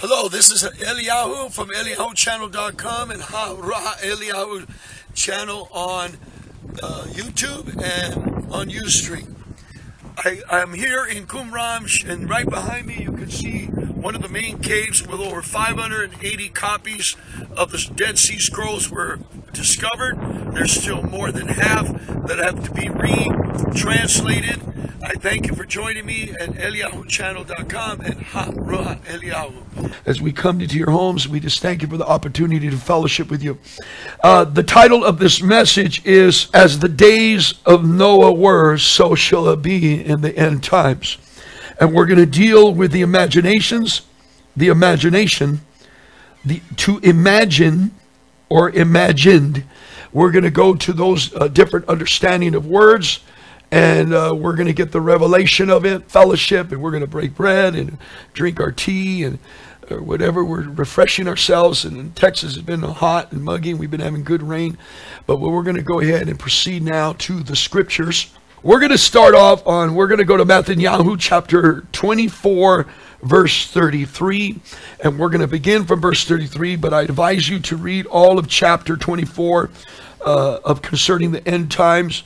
Hello, this is Eliyahu from HaRuachEliyahu.com and HaRuachEliyahu channel on YouTube and on Ustream. I'm here in Qumran, and right behind me you can see one of the main caves with over 580 copies of the Dead Sea Scrolls were discovered. There's still more than half that have to be retranslated. I thank you for joining me at EliyahuChannel.com and HaRuachEliyahu. As we come into your homes, we just thank you for the opportunity to fellowship with you. The title of this message is, As the Days of Noah Were, So Shall It Be in the End Times. And we're going to deal with the imaginations, the imagination, to imagine or imagined. We're going to go to those different understanding of words. And we're going to get the revelation of it, fellowship, and we're going to break bread and drink our tea and whatever. We're refreshing ourselves. And in Texas, it's been hot and muggy, and we've been having good rain. But we're going to go ahead and proceed now to the scriptures. We're going to start off on, we're going to go to Matthew chapter 24, verse 33. And we're going to begin from verse 33, but I advise you to read all of chapter 24 of concerning the end times.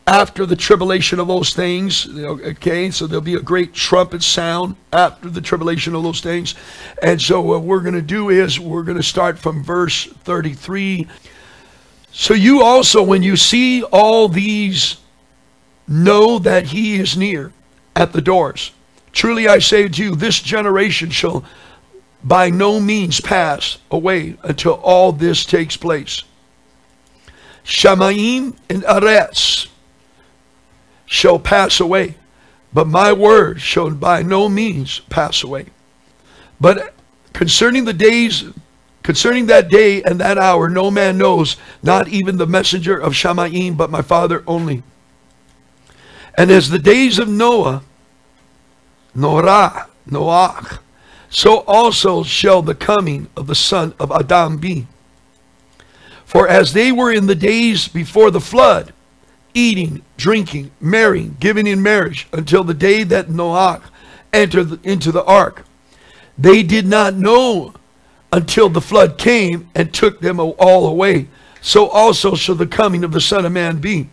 After the tribulation of those things, okay, so there'll be a great trumpet sound after the tribulation of those things. And so what we're going to do is we're going to start from verse 33. So you also, when you see all these, know that he is near at the doors. Truly I say to you, this generation shall by no means pass away until all this takes place. Shamayim and Aretz shall pass away, but my word shall by no means pass away. But concerning the days, concerning that day and that hour, no man knows, not even the messenger of Shamayim, but my Father only. And as the days of Noah, Noach, so also shall the coming of the Son of Adam be. For as they were in the days before the flood, eating, drinking, marrying, giving in marriage, until the day that Noach entered into the ark. They did not know until the flood came and took them all away. So also shall the coming of the Son of Man be.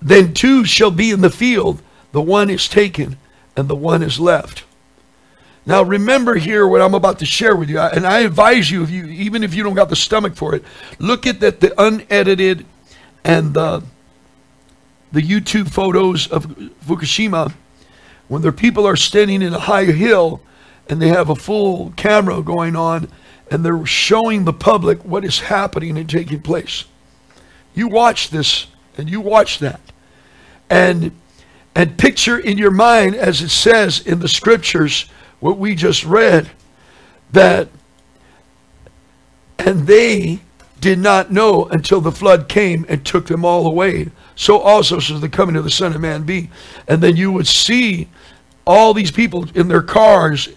Then two shall be in the field, the one is taken and the one is left. Now remember here what I'm about to share with you, and I advise you, even if you don't got the stomach for it, look at the unedited and the YouTube photos of Fukushima, when their people are standing in a high hill and they have a full camera going on and they're showing the public what is happening and taking place. You watch this and you watch that. And picture in your mind, as it says in the scriptures, what we just read, that, and they did not know until the flood came and took them all away. So also shall the coming of the Son of Man be. And then you would see all these people in their cars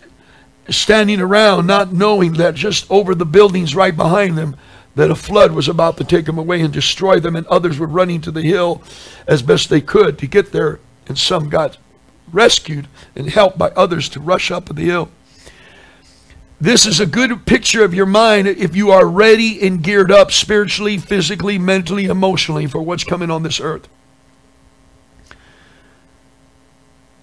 standing around, not knowing that just over the buildings right behind them, that a flood was about to take them away and destroy them. And others were running to the hill as best they could to get there. And some got rescued and helped by others to rush up the hill. This is a good picture of your mind if you are ready and geared up spiritually, physically, mentally, emotionally for what's coming on this earth.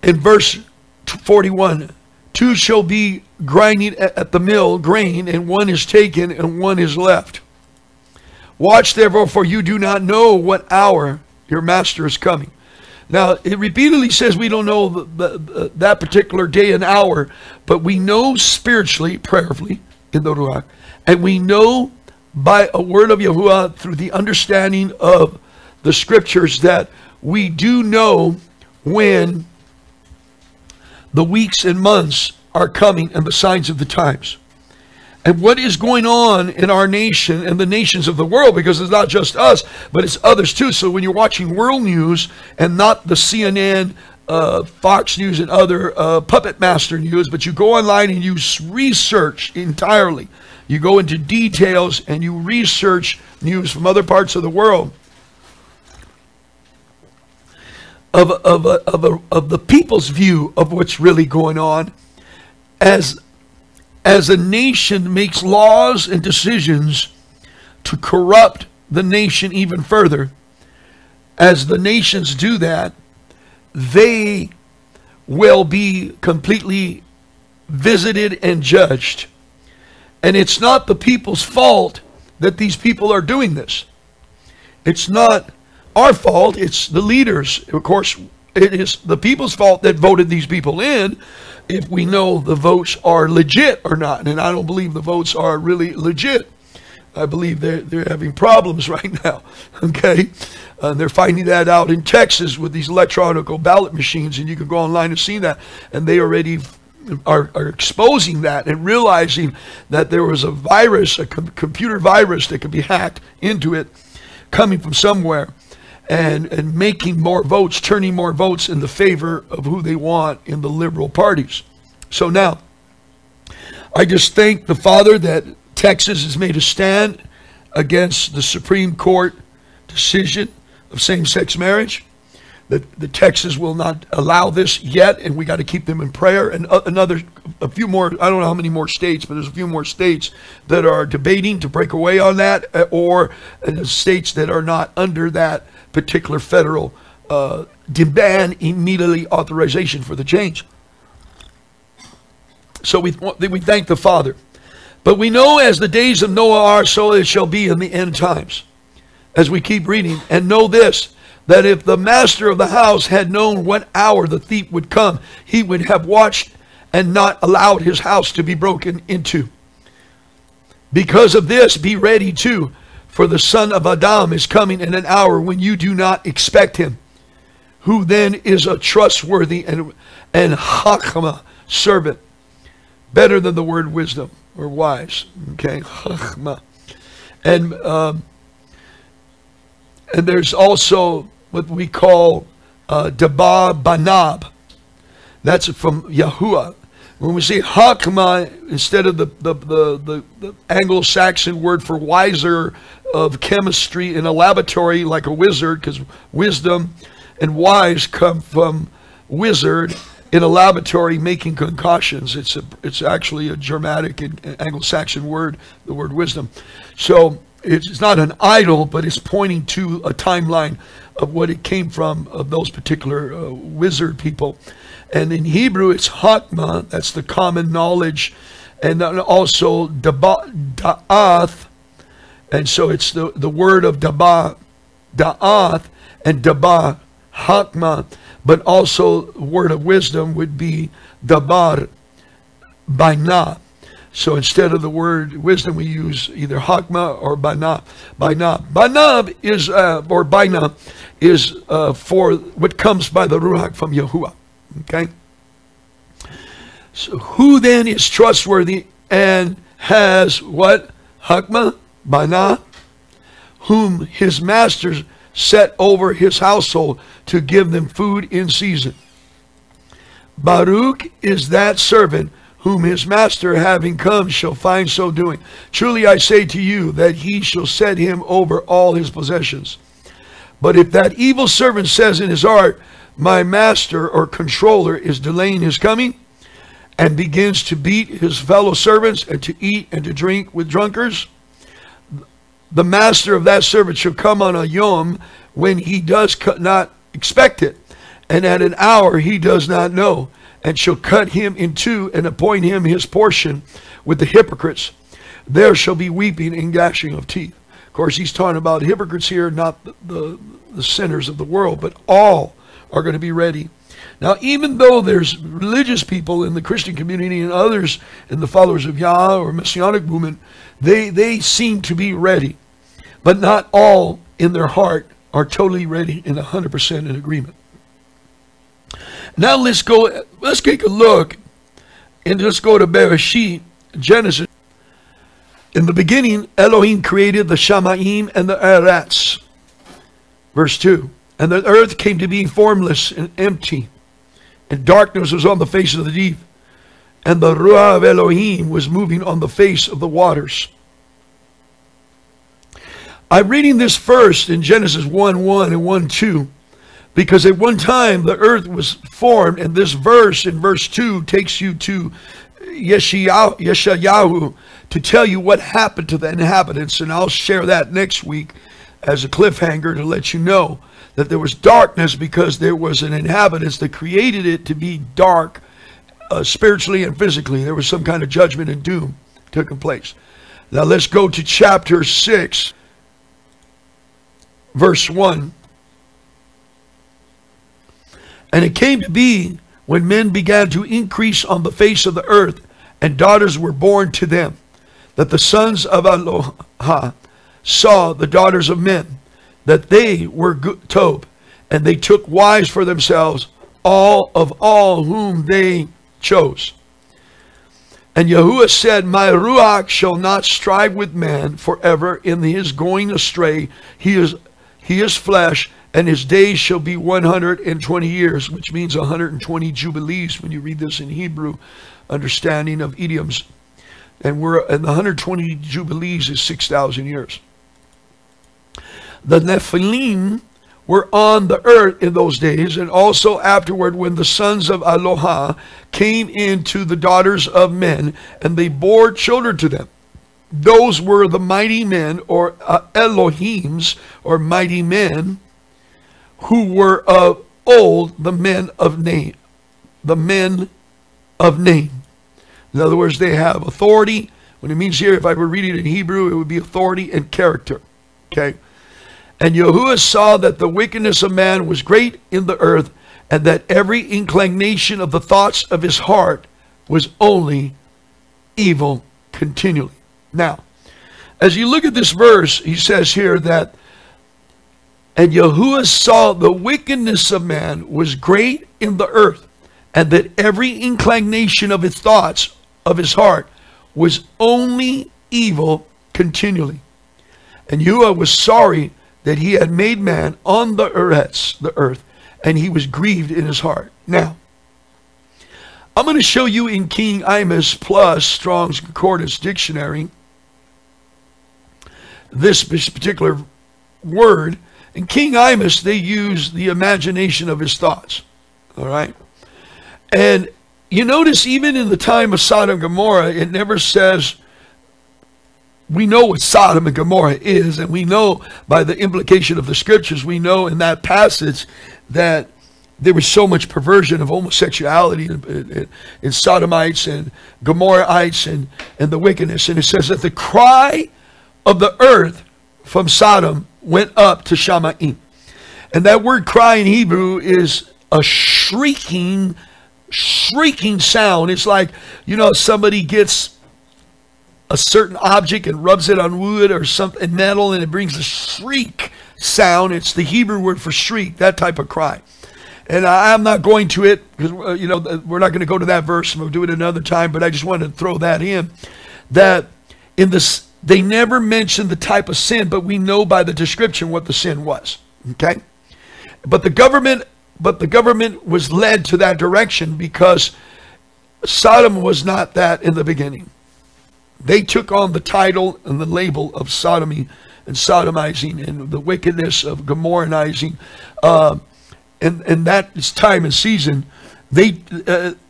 In verse 41, two shall be grinding at the mill grain, and one is taken and one is left. Watch therefore, for you do not know what hour your master is coming. Now, it repeatedly says we don't know that particular day and hour, but we know spiritually, prayerfully, in the Ruach, and we know by a word of Yahuwah through the understanding of the scriptures that we do know when the weeks and months are coming and the signs of the times. And what is going on in our nation and the nations of the world, because it's not just us, but it's others too. So when you're watching world news and not the CNN, Fox News and other puppet master news, but you go online and you research entirely. You go into details and you research news from other parts of the world. Of the people's view of what's really going on. as a nation makes laws and decisions to corrupt the nation even further, as the nations do that, they will be completely visited and judged. And it's not the people's fault that these people are doing this. It's not our fault, it's the leaders. Of course, it is the people's fault that voted these people in, if we know the votes are legit or not. And I don't believe the votes are really legit. I believe they're having problems right now, okay? They're finding that out in Texas with these electronic ballot machines, and you can go online and see that. And they already are exposing that and realizing that there was a virus, a computer virus that could be hacked into it, coming from somewhere, and making more votes, turning more votes in the favor of who they want in the liberal parties. So now, I just thank the Father that Texas has made a stand against the Supreme Court decision of same-sex marriage. The Texas will not allow this yet, and we got to keep them in prayer. And a few more, I don't know how many more states, but there's a few more states that are debating to break away on that, or states that are not under that particular federal demand immediately authorization for the change. So we thank the Father. But we know as the days of Noah are, so it shall be in the end times. As we keep reading, and know this, that if the master of the house had known what hour the thief would come, he would have watched and not allowed his house to be broken into. Because of this, be ready too, for the Son of Adam is coming in an hour when you do not expect him. Who then is a trustworthy and Chachma servant, better than the word wisdom or wise. Okay, Chachma. And there's also what we call Dabah Banab. That's from Yahuwah. When we say Chachma, instead of the Anglo-Saxon word for wiser of chemistry in a laboratory like a wizard, because wisdom and wise come from wizard in a laboratory making concoctions. It's actually a Germanic and Anglo-Saxon word, the word wisdom. So it's not an idol, but it's pointing to a timeline of what it came from, of those particular wizard people. And in Hebrew, it's Chachma, that's the common knowledge, and then also Da'ath, and so it's the word of Da'ath and Dabah, Chachma, but also the word of wisdom would be Dabar Baina. So instead of the word wisdom, we use either Chachma or Baina. Baina is, or Baina, is for what comes by the Ruach from Yahuwah. Okay? So who then is trustworthy and has what? Chachma, Baina, whom his masters set over his household to give them food in season. Baruch is that servant whom his master having come shall find so doing. Truly I say to you that he shall set him over all his possessions. But if that evil servant says in his heart, my master or controller is delaying his coming, and begins to beat his fellow servants and to eat and to drink with drunkards, the master of that servant shall come on a yom when he does not expect it, and at an hour he does not know, and shall cut him in two and appoint him his portion with the hypocrites. There shall be weeping and gnashing of teeth. Of course, he's talking about hypocrites here, not the sinners of the world, but all are going to be ready. Now, even though there's religious people in the Christian community and others in the followers of Yah or Messianic movement, they seem to be ready. But not all in their heart are totally ready and 100% in agreement. Now let's take a look and let's go to Bereshit, Genesis. In the beginning, Elohim created the Shamayim and the Eretz. Verse 2. And the earth came to be formless and empty, and darkness was on the face of the deep, and the Ruach of Elohim was moving on the face of the waters. I'm reading this first in Genesis 1:1 and 1:2, because at one time the earth was formed, and this verse in verse 2 takes you to Yeshayahu to tell you what happened to the inhabitants, and I'll share that next week as a cliffhanger to let you know that there was darkness because there was an inhabitants that created it to be dark spiritually and physically. There was some kind of judgment and doom taking place. Now let's go to chapter 6, verse 1. And it came to be when men began to increase on the face of the earth, and daughters were born to them, that the sons of Eloah saw the daughters of men, that they were Tob, and they took wives for themselves, all whom they chose. And Yahuwah said, My Ruach shall not strive with man forever in his going astray. He is flesh, and his days shall be 120 years, which means 120 jubilees when you read this in Hebrew, understanding of idioms. And the 120 jubilees is 6,000 years. The Nephilim were on the earth in those days, and also afterward when the sons of Eloah came into the daughters of men, and they bore children to them. Those were the mighty men, or Elohims, or mighty men, who were of old the men of name. The men of name. In other words, they have authority. When it means here, if I were reading it in Hebrew, it would be authority and character. Okay. And Yahuwah saw that the wickedness of man was great in the earth, and that every inclination of the thoughts of his heart was only evil continually. Now, as you look at this verse, he says here that, and Yahuwah saw the wickedness of man was great in the earth, and that every inclination of his thoughts of his heart was only evil continually. And Yahuwah was sorry that he had made man on the earth, and he was grieved in his heart. Now, I'm going to show you in King James plus Strong's Concordance Dictionary this particular word. In King James, they use the imagination of his thoughts. All right? And you notice even in the time of Sodom and Gomorrah, it never says, we know what Sodom and Gomorrah is, and we know by the implication of the scriptures, we know in that passage that there was so much perversion of homosexuality in Sodomites and Gomorrahites and the wickedness. And it says that the cry of the earth from Sodom went up to Shamayim. And that word cry in Hebrew is a shrieking sound. It's like, you know, somebody gets a certain object and rubs it on wood or something, metal, and it brings a shriek sound. It's the Hebrew word for shriek, that type of cry. And I'm not going to it because, you know, we're not going to go to that verse, and we'll do it another time, but I just wanted to throw that in. That in this, they never mentioned the type of sin, but we know by the description what the sin was. Okay? But the government was led to that direction because Sodom was not that in the beginning. They took on the title and the label of sodomy and sodomizing and the wickedness of Gomorrahizing. And that is time and season. They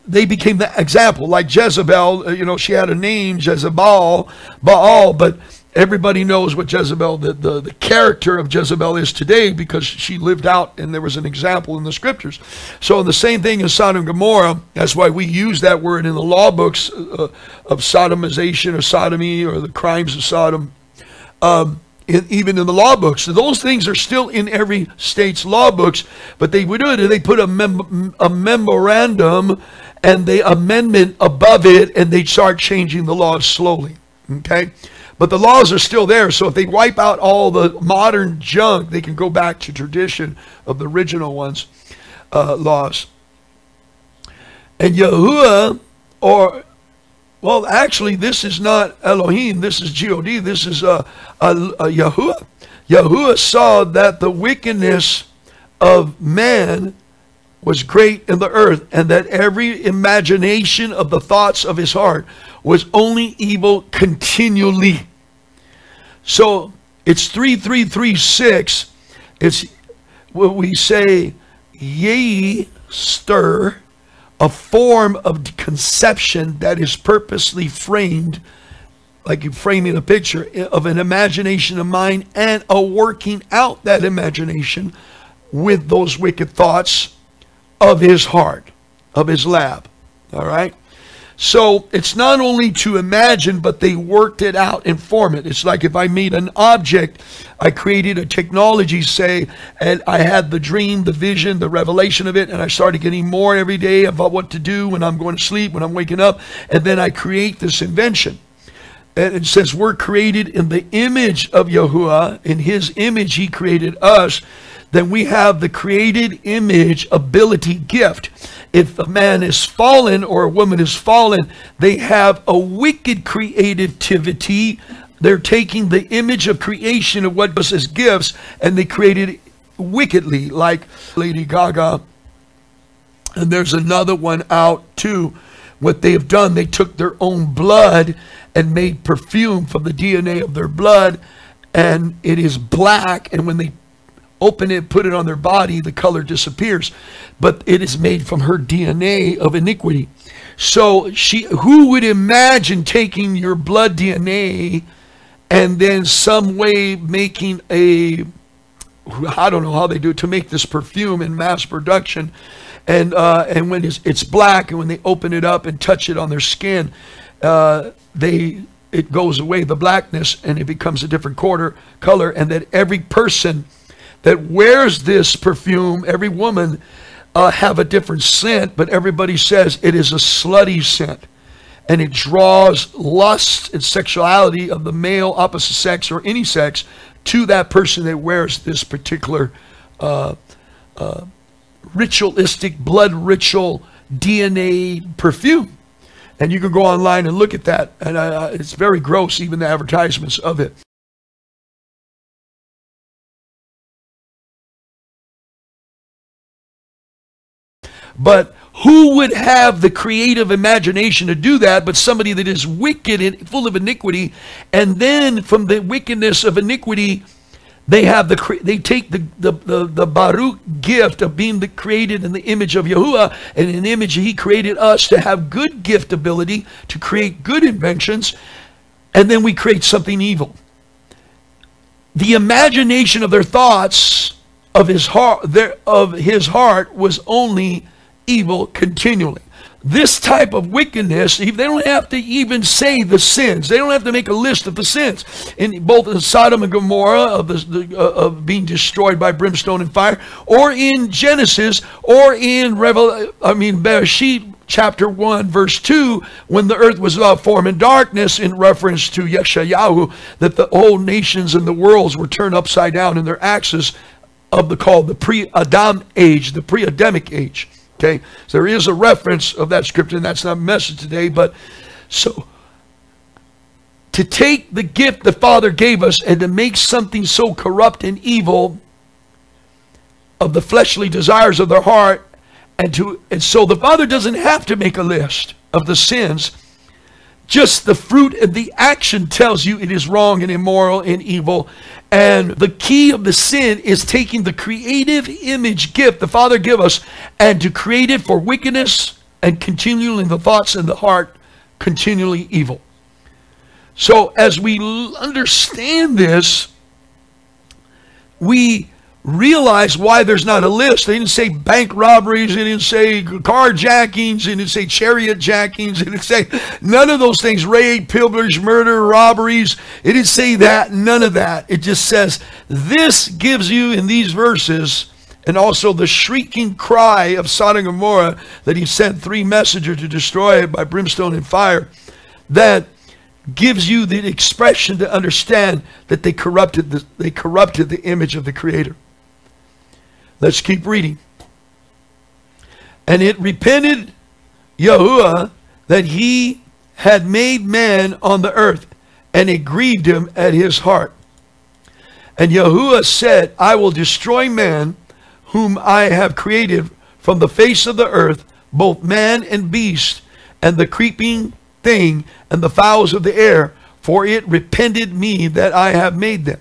became the example, like Jezebel. You know, she had a name, Jezebel, Baal, but everybody knows what Jezebel, the character of Jezebel is today because she lived out and there was an example in the scriptures. So the same thing as Sodom and Gomorrah, that's why we use that word in the law books of sodomization or sodomy or the crimes of Sodom. Even in the law books. So those things are still in every state's law books, but they would do it, and they put a memorandum and the amendment above it, and they start changing the laws slowly. Okay? But the laws are still there, so if they wipe out all the modern junk, they can go back to tradition of the original ones, laws. And Yahuwah, or, well, actually, this is not Elohim, this is G-O-D, this is Yahuwah. Yahuwah saw that the wickedness of man was great in the earth, and that every imagination of the thoughts of his heart was only evil continually. So it's 3336. It's what we say, ye stir a form of conception that is purposely framed, like you framing a picture of an imagination of mine, and a working out that imagination with those wicked thoughts of his heart, of his lab. All right? So it's not only to imagine, but they worked it out and form it. It's like if I made an object, I created a technology, say, and I had the dream, the vision, the revelation of it, and I started getting more every day about what to do when I'm going to sleep, when I'm waking up, and then I create this invention. And it says we're created in the image of Yahuwah. In his image he created us. Then we have the created image ability gift. If a man is fallen or a woman is fallen, they have a wicked creativity. They're taking the image of creation of what was as gifts, and they created it wickedly, like Lady Gaga. And there's another one out too. What they have done, they took their own blood and made perfume from the DNA of their blood, and it is black, and when they open it, put it on their body, the color disappears. But it is made from her DNA of iniquity. So who would imagine taking your blood DNA and then some way making I don't know how they do it, to make this perfume in mass production, and when it's black, and when they open it up and touch it on their skin, it goes away, the blackness, and it becomes a different color, and that every person that wears this perfume, every woman, have a different scent, but everybody says it is a slutty scent, and it draws lust and sexuality of the male opposite sex or any sex to that person that wears this particular ritualistic, blood ritual DNA perfume. And you can go online and look at that, and it's very gross, even the advertisements of it. But who would have the creative imagination to do that but somebody that is wicked and full of iniquity? And then from the wickedness of iniquity, they take the Baruch gift of being created in the image of Yahuwah, and in the image he created us to have good gift ability, to create good inventions, and then we create something evil. The imagination of their thoughts of his heart was only evil continually. This type of wickedness, they don't have to even say the sins. They don't have to make a list of the sins. In both in Sodom and Gomorrah of being destroyed by brimstone and fire, or in Genesis, or in Bereshit chapter 1 verse 2, when the earth was without form and darkness, in reference to Yeshayahu, that the whole nations and the worlds were turned upside down in their axis of the pre-Adam age, the pre-Adamic age. Okay, so there is a reference of that scripture, and that's not a message today. But so to take the gift the Father gave us and to make something so corrupt and evil of the fleshly desires of their heart, and so the Father doesn't have to make a list of the sins. Just the fruit of the action tells you it is wrong and immoral and evil. And the key of the sin is taking the creative image gift the Father gave us and to create it for wickedness, and continually the thoughts in the heart continually evil. So as we understand this, we realize why there's not a list. They didn't say bank robberies, they didn't say carjackings, they didn't say chariot jackings, they didn't say none of those things, raid, pillage, murder, robberies. It didn't say that, none of that. It just says this gives you in these verses, and also the shrieking cry of Sodom and Gomorrah, that he sent 3 messengers to destroy it by brimstone and fire, that gives you the expression to understand that they corrupted the image of the Creator. Let's keep reading. And it repented Yahuwah that he had made man on the earth, and it grieved him at his heart. And Yahuwah said, I will destroy man whom I have created from the face of the earth, both man and beast, and the creeping thing, and the fowls of the air, for it repented me that I have made them.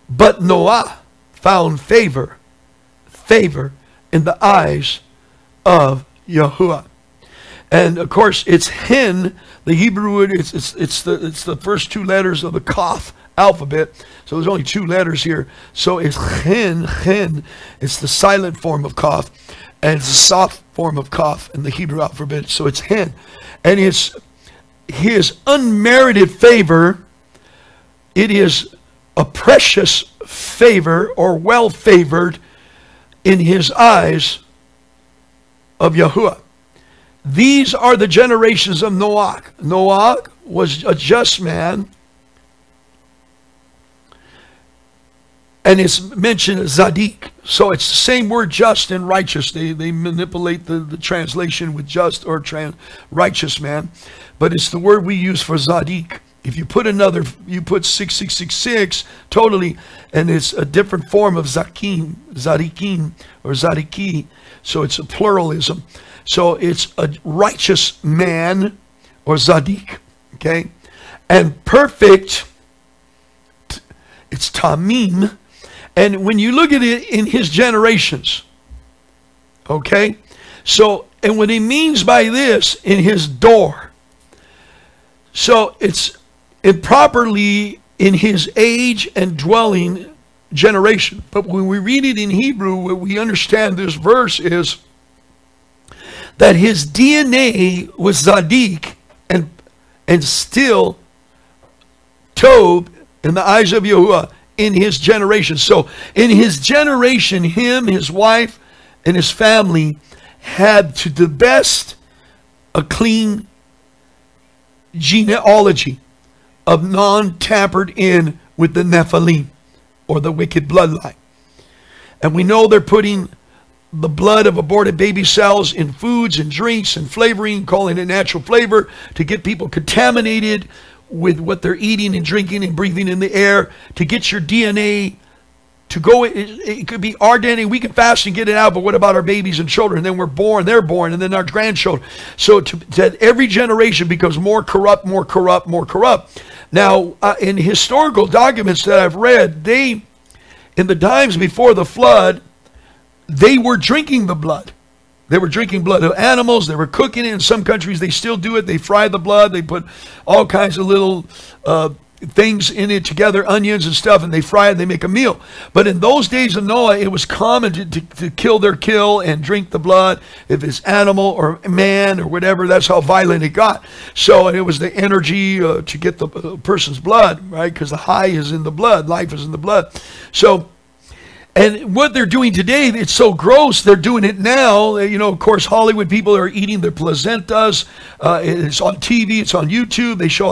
But Noah found favor in the eyes of YHUH. And of course, it's Hen. The Hebrew word, it's the first two letters of the Kaf alphabet. So there's only two letters here. So it's Hen. It's the silent form of Kaf, and it's the soft form of Kaf in the Hebrew alphabet. So it's Hen, and it's his unmerited favor. It is a precious favor, or well favored in his eyes of YHUH. These are the generations of Noach. Noach was a just man, and it's mentioned as Zadik. So it's the same word, just and righteous. They manipulate the translation with just or righteous man, but it's the word we use for Zadik. If you put another, you put 6666 totally, and it's a different form of Zakim, Zadikim, or Zadiki. So it's a pluralism. So it's a righteous man, or Zadik, okay? And perfect, it's Tamim. And when you look at it in his generations, okay? So, and what he means by this, in his door. So it's improperly in his age and dwelling generation. But when we read it in Hebrew, what we understand this verse is that his DNA was Zadik and still Tob in the eyes of YHUH in his generation. So in his generation, him, his wife, and his family had to the best a clean genealogy of non-tampered in with the Nephilim, or the wicked bloodline. And we know they're putting the blood of aborted baby cells in foods and drinks and flavoring, calling it natural flavor, to get people contaminated with what they're eating and drinking and breathing in the air, to get your DNA to go. It could be our DNA. We can fast and get it out, but what about our babies and children? And then we're born, they're born, and then our grandchildren. So that every generation becomes more corrupt, more corrupt, more corrupt. Now, in historical documents that I've read, in the times before the flood, they were drinking the blood. They were drinking blood of animals. They were cooking it. In some countries, they still do it. They fry the blood. They put all kinds of little things in it together, onions and stuff, and they fry it. They make a meal. But in those days of Noah, it was common to kill their kill and drink the blood. If it's animal or man or whatever, that's how violent it got. So it was the energy to get the person's blood, right? Because the high is in the blood. Life is in the blood. So, and what they're doing today, it's so gross, they're doing it now. You know, of course, Hollywood people are eating their placentas. It's on TV, it's on YouTube. They show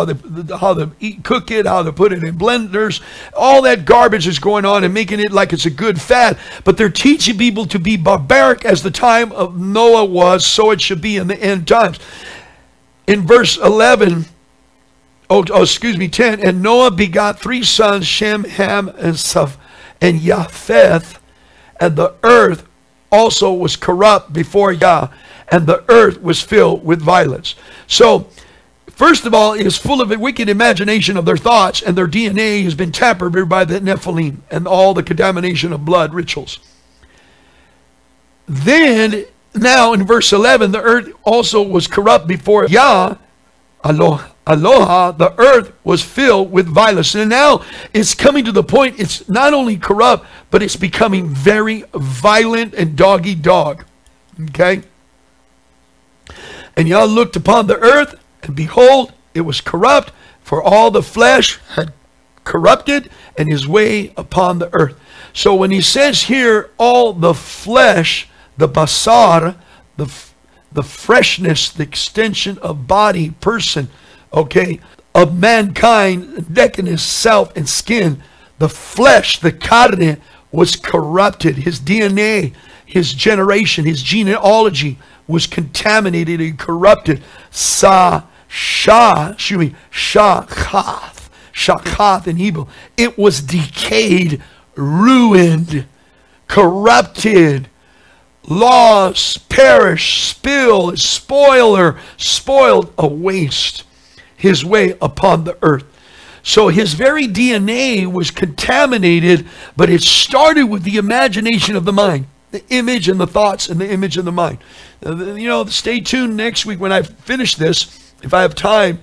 how to cook it, how to put it in blenders. All that garbage is going on and making it like it's a good fad. But they're teaching people to be barbaric as the time of Noah was, so it should be in the end times. In verse 11, 10, and Noah begot 3 sons, Shem, Ham, and Japheth, and the earth also was corrupt before Yah, and the earth was filled with violence. So, first of all, it is full of a wicked imagination of their thoughts, and their DNA has been tampered by the Nephilim and all the contamination of blood rituals. Then, now in verse 11, the earth also was corrupt before Yah, Aloha, the earth was filled with violence. And now it's coming to the point, it's not only corrupt, but it's becoming very violent and dog-eat-dog. Okay? And Yah looked upon the earth, and behold, it was corrupt, for all the flesh had corrupted, and his way upon the earth. So when he says here, all the flesh, the basar, the freshness, the extension of body, person, okay, of mankind, nakedness, self, and skin, the flesh, the carne, was corrupted. His DNA, his generation, his genealogy was contaminated and corrupted. Shachath in Hebrew. It was decayed, ruined, corrupted, lost, perished, spilled, spoiled, a waste, his way upon the earth. So his very DNA was contaminated, but it started with the imagination of the mind. the image and the thoughts and the image and the mind. You know, stay tuned next week when I finish this, if I have time,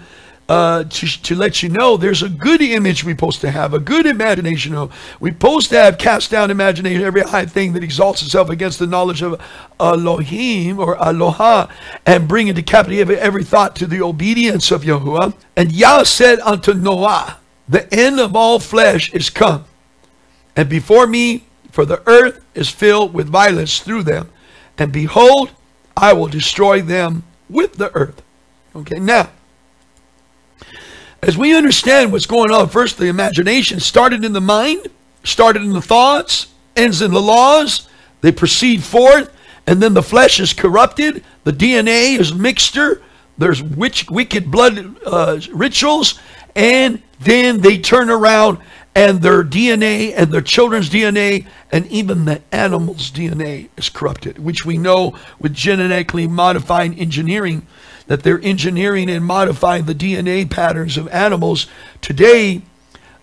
to let you know there's a good image we're supposed to have, a good imagination. We're supposed to have cast down imagination, every high thing that exalts itself against the knowledge of Elohim or Aloha, and bring into captivity every thought to the obedience of Yahuwah. And Yah said unto Noah, the end of all flesh is come, and before me, for the earth is filled with violence through them, and behold, I will destroy them with the earth. Okay, now, as we understand what's going on, first the imagination started in the mind, started in the thoughts, ends in the laws, they proceed forth, and then the flesh is corrupted, the DNA is mixture, there's wicked blood rituals, and then they turn around and their DNA and their children's DNA and even the animal's DNA is corrupted, which we know with genetically modifying engineering, that they're engineering and modifying the DNA patterns of animals today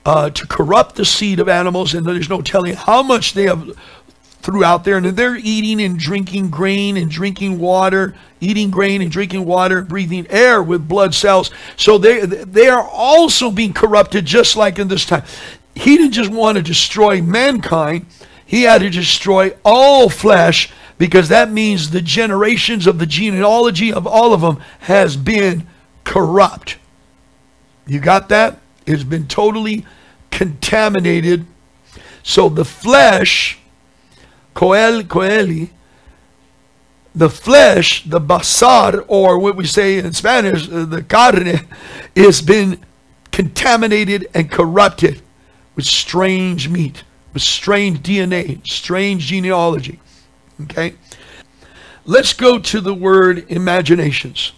to corrupt the seed of animals, and there's no telling how much they have threw out there, and they're eating and drinking grain and drinking water, eating grain and drinking water, breathing air with blood cells. So they are also being corrupted just like in this time. He didn't just want to destroy mankind, he had to destroy all flesh, because that means the generations of the genealogy of all of them has been corrupt. You got that? It's been totally contaminated. So the flesh, the flesh, the basar, or what we say in Spanish, the carne, has been contaminated and corrupted with strange meat, with strange DNA, strange genealogy. Okay, let's go to the word imaginations.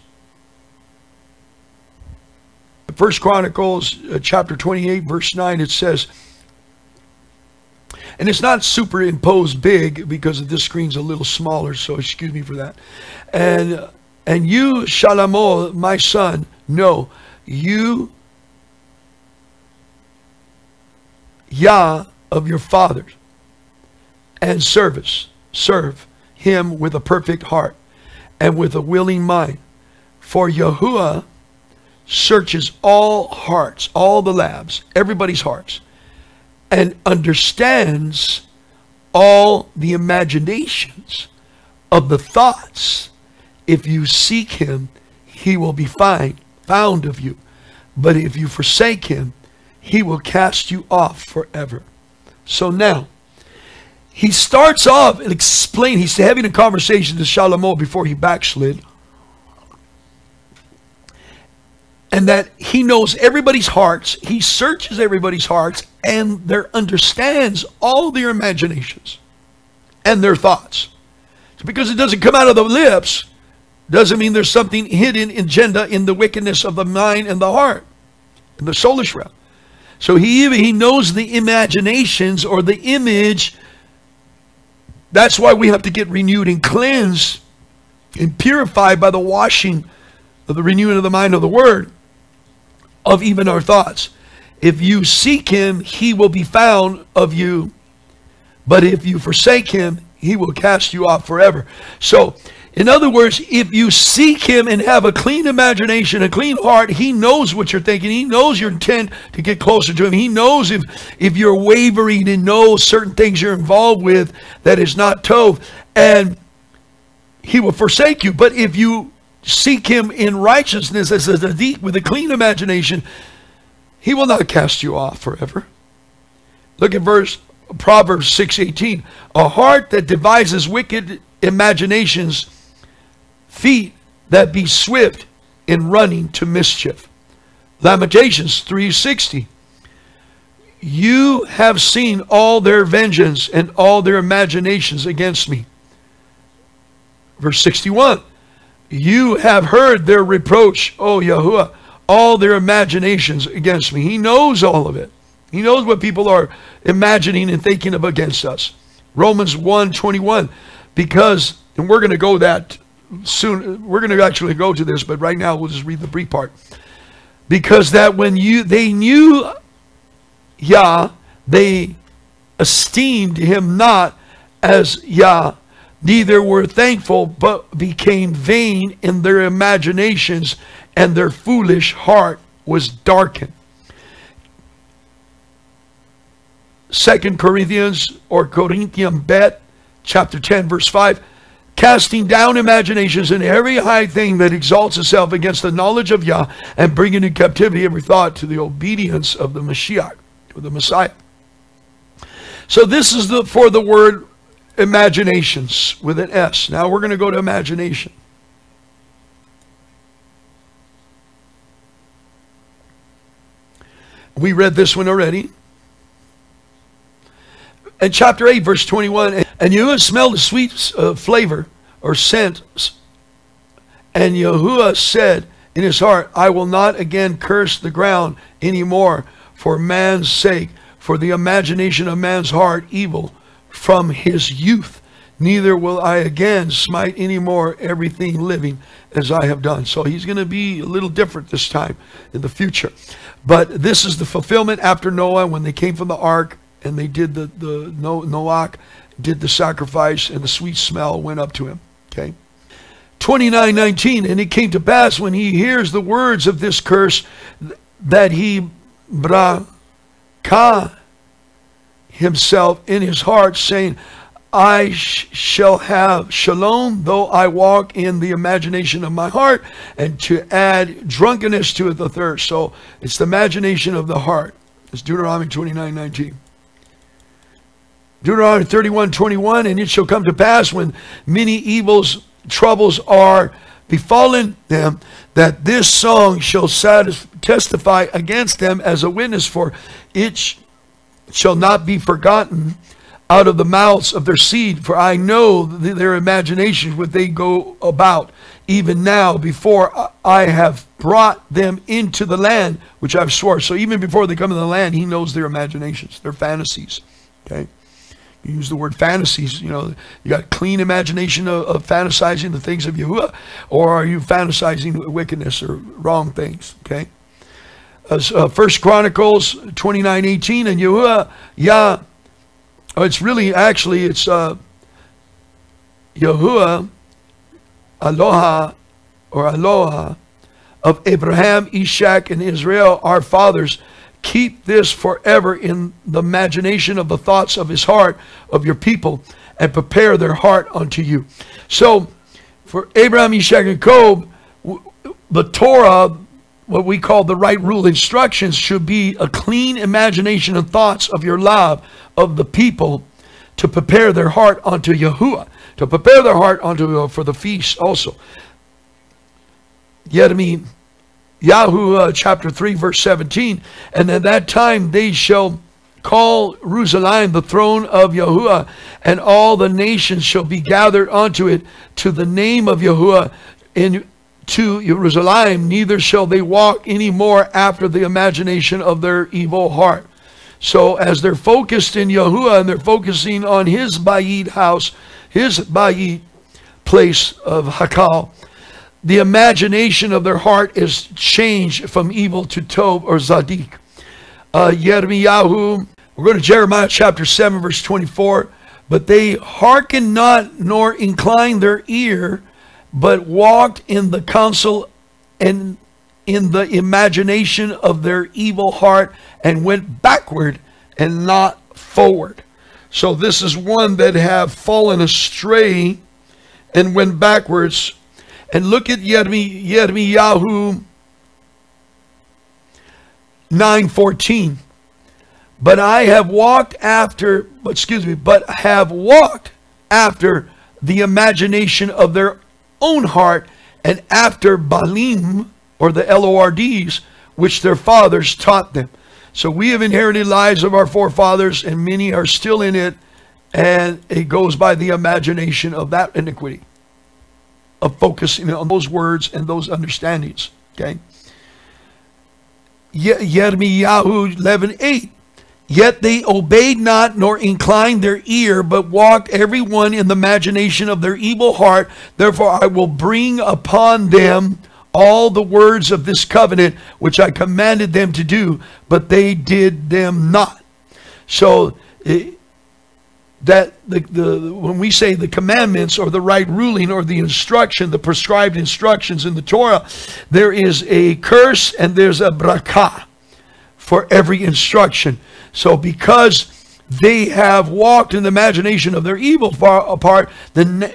First Chronicles chapter 28 verse 9, it says, and it's not superimposed big because this screen's a little smaller, so excuse me for that. And you, Shalomo, my son, know you, Yah of your fathers, and serve him with a perfect heart and with a willing mind. For Yahuwah searches all hearts, all the labs, everybody's hearts, and understands all the imaginations of the thoughts. If you seek him, he will be found of you. But if you forsake him, he will cast you off forever. So now, he starts off and explaining, he's having a conversation to Shalomo before he backslid. And that he knows everybody's hearts, he searches everybody's hearts, and there understands all their imaginations and their thoughts. So because it doesn't come out of the lips, doesn't mean there's something hidden agenda in the wickedness of the mind and the heart, in the soulish realm. So he knows the imaginations or the image. That's why we have to get renewed and cleansed and purified by the washing of the renewing of the mind of the word, of even our thoughts. If you seek him, he will be found of you. But if you forsake him, he will cast you off forever. So, in other words, if you seek him and have a clean imagination, a clean heart, he knows what you're thinking. He knows your intent to get closer to him. He knows if you're wavering and know certain things you're involved with that is not tov, and he will forsake you. But if you seek him in righteousness as a tzaddik with a clean imagination, he will not cast you off forever. Look at Proverbs 6:18. A heart that devises wicked imaginations, feet that be swift in running to mischief. Lamentations 3:60. You have seen all their vengeance and all their imaginations against me. Verse 61. You have heard their reproach, O Yahuwah, all their imaginations against me. He knows all of it. He knows what people are imagining and thinking of against us. Romans 1:21. Because, and we're going to go that soon, we're going to actually go to this, but right now we'll just read the brief part. Because that when they knew Yah, they esteemed him not as Yah, neither were thankful, but became vain in their imaginations, and their foolish heart was darkened. 2 Corinthians or Corinthian Bet, chapter 10, verse 5. Casting down imaginations and every high thing that exalts itself against the knowledge of Yah, and bringing in captivity every thought to the obedience of the Mashiach, or the Messiah. So this is for the word imaginations with an S. Now we're going to go to imagination. We read this one already. In chapter 8, verse 21, and Yahuwah smelled a sweet flavor or scent, and Yahuwah said in his heart, I will not again curse the ground anymore for man's sake, for the imagination of man's heart evil from his youth. Neither will I again smite anymore everything living as I have done. So he's going to be a little different this time in the future. But this is the fulfillment after Noah, when they came from the ark, and they did Noach did the sacrifice, and the sweet smell went up to him. Okay. 29:19, and it came to pass when he hears the words of this curse that he brakah himself in his heart, saying, I shall have shalom, though I walk in the imagination of my heart, and to add drunkenness to it the thirst. So it's the imagination of the heart. It's Deuteronomy 29:19. Deuteronomy 31:21, and it shall come to pass when many troubles are befallen them, that this song shall testify against them as a witness, for it shall not be forgotten out of the mouths of their seed. For I know their imaginations what they go about, even now, before I have brought them into the land which I've sworn. So even before they come into the land, he knows their imaginations, their fantasies. Okay. You use the word fantasies, you know, you got clean imagination of fantasizing the things of Yahuwah, or are you fantasizing wickedness or wrong things? Okay. As 1 Chronicles 29:18, and Yahuwah, Yah, it's really, actually, it's Yahuwah, Aloha, or Aloha, of Abraham, Ishak, and Israel, our fathers, keep this forever in the imagination of the thoughts of his heart, of your people, and prepare their heart unto you. So, for Abraham, Ishak, and Jacob, the Torah, what we call the right rule instructions, should be a clean imagination and thoughts of your love of the people, to prepare their heart unto Yahuwah, to prepare their heart unto for the feast also. Yahoo chapter 3 verse 17, and at that time they shall call Jerusalem the throne of Yahuwah, and all the nations shall be gathered unto it, to the name of Yahuwah, to Jerusalem, neither shall they walk any more after the imagination of their evil heart. So as they're focused in Yahuwah, and they're focusing on his Bayit house, his Bayit place of Hakal, the imagination of their heart is changed from evil to Tov or Zadik. Yirmiyahu, we're going to Jeremiah chapter 7 verse 24. But they hearkened not, nor inclined their ear, but walked in the counsel and in the imagination of their evil heart, and went backward and not forward. So this is one that have fallen astray and went backwards. And look at Yirmiyahu 9:14. But have walked after the imagination of their own heart, and after Baalim, or the LORDs, which their fathers taught them. So we have inherited lives of our forefathers, and many are still in it, and it goes by the imagination of that iniquity, of focusing on those words and those understandings. Okay. Yirmiyahu 11:8. Yet they obeyed not, nor inclined their ear, but walked every one in the imagination of their evil heart. Therefore I will bring upon them all the words of this covenant, which I commanded them to do, but they did them not. So that when we say the commandments or the right ruling or the instruction, the prescribed instructions in the Torah, there is a curse and there's a brakah for every instruction. So because they have walked in the imagination of their evil far apart, then